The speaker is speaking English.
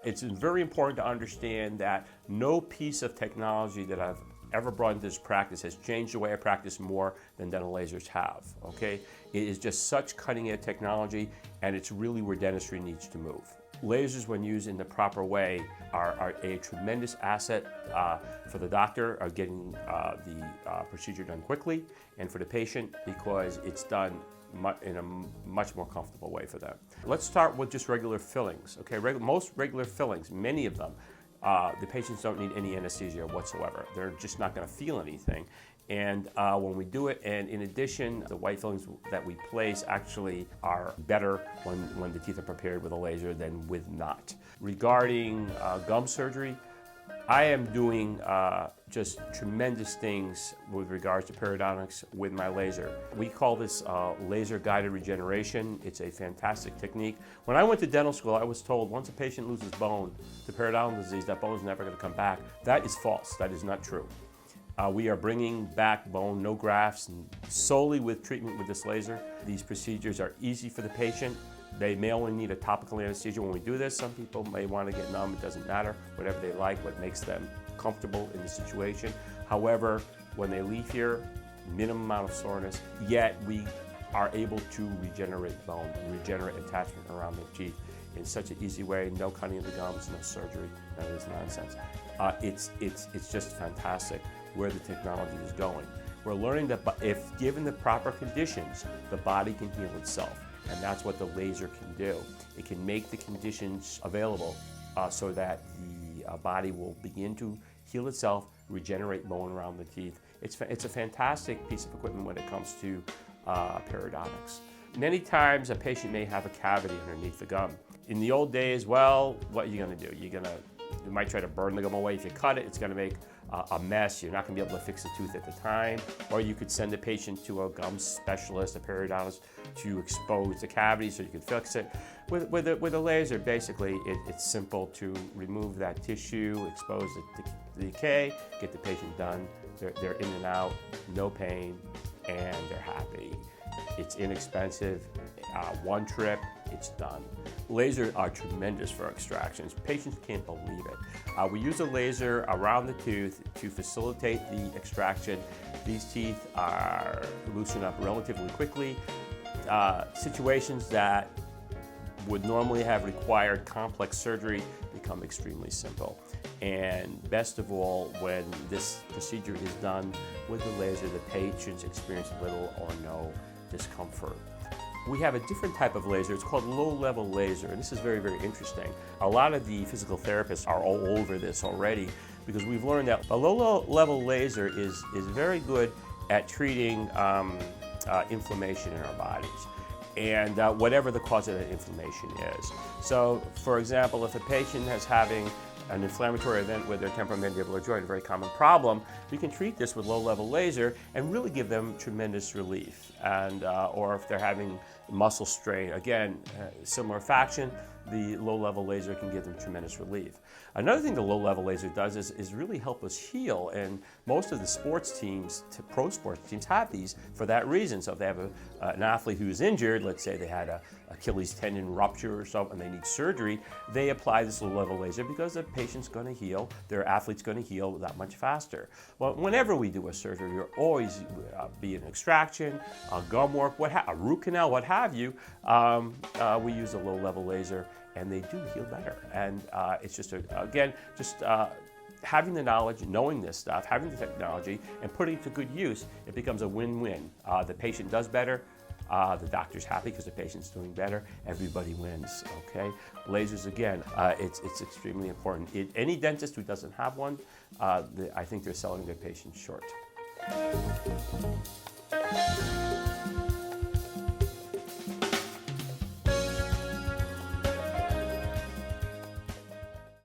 It's very important to understand that no piece of technology that I've ever brought into this practice has changed the way I practice more than dental lasers have, okay? It is just such cutting-edge technology, and it's really where dentistry needs to move. Lasers, when used in the proper way, are a tremendous asset for the doctor of getting the procedure done quickly, and for the patient because it's done in a much more comfortable way for them. Let's start with just regular fillings. Okay, most regular fillings, many of them, the patients don't need any anesthesia whatsoever. They're just not going to feel anything. And when we do it, and in addition, the white fillings that we place actually are better when the teeth are prepared with a laser than with not. Regarding gum surgery, I am doing just tremendous things with regards to periodontics with my laser. We call this laser guided regeneration. It's a fantastic technique. When I went to dental school, I was told once a patient loses bone to periodontal disease, that bone is never going to come back. That is false. That is not true. We are bringing back bone, no grafts, and solely with treatment with this laser. These procedures are easy for the patient. They may only need a topical anesthesia when we do this. Some people may want to get numb. It doesn't matter. Whatever they like, what makes them comfortable in the situation. However, when they leave here, minimum amount of soreness, yet we are able to regenerate bone, regenerate attachment around the teeth in such an easy way. No cutting of the gums, no surgery, none of this nonsense. It's just fantastic where the technology is going. We're learning that if given the proper conditions, the body can heal itself. And that's what the laser can do. It can make the conditions available so that the body will begin to heal itself, regenerate bone around the teeth. It's a fantastic piece of equipment when it comes to periodontics. Many times a patient may have a cavity underneath the gum. In the old days, well, what are you gonna do? You might try to burn the gum away. If you cut it, it's gonna make a mess. You're not going to be able to fix the tooth at the time. Or you could send the patient to a gum specialist, a periodontist, to expose the cavity so you could fix it. With a laser, basically, it's simple to remove that tissue, expose the decay, get the patient done. They're in and out, no pain, and they're happy. It's inexpensive. One trip, it's done. Lasers are tremendous for extractions. Patients can't believe it. We use a laser around the tooth to facilitate the extraction. These teeth are loosened up relatively quickly. Situations that would normally have required complex surgery become extremely simple. And best of all, when this procedure is done with the laser, the patients experience little or no discomfort. We have a different type of laser. It's called low-level laser, and this is very, very interesting. A lot of the physical therapists are all over this already because we've learned that a low-level laser is very good at treating inflammation in our bodies and whatever the cause of that inflammation is. So, for example, if a patient is having an inflammatory event with their temporomandibular joint, a very common problem, we can treat this with low-level laser and really give them tremendous relief. And or if they're having muscle strain, again, similar fashion, the low-level laser can give them tremendous relief. Another thing the low-level laser does is really help us heal, and most of the sports teams, pro sports teams, have these for that reason. So if they have an athlete who's injured, let's say they had a Achilles tendon rupture or something, and they need surgery, they apply this low-level laser because the patient's going to heal, their athlete's going to heal that much faster. Well, whenever we do a surgery, you're always, be it an extraction, a gum work, a root canal, what have you, we use a low-level laser, and they do heal better. And it's just, having the knowledge, knowing this stuff, having the technology, and putting it to good use, it becomes a win-win. The patient does better, the doctor's happy because the patient's doing better, everybody wins, okay? Lasers, again, it's extremely important. Any dentist who doesn't have one, I think they're selling their patients short.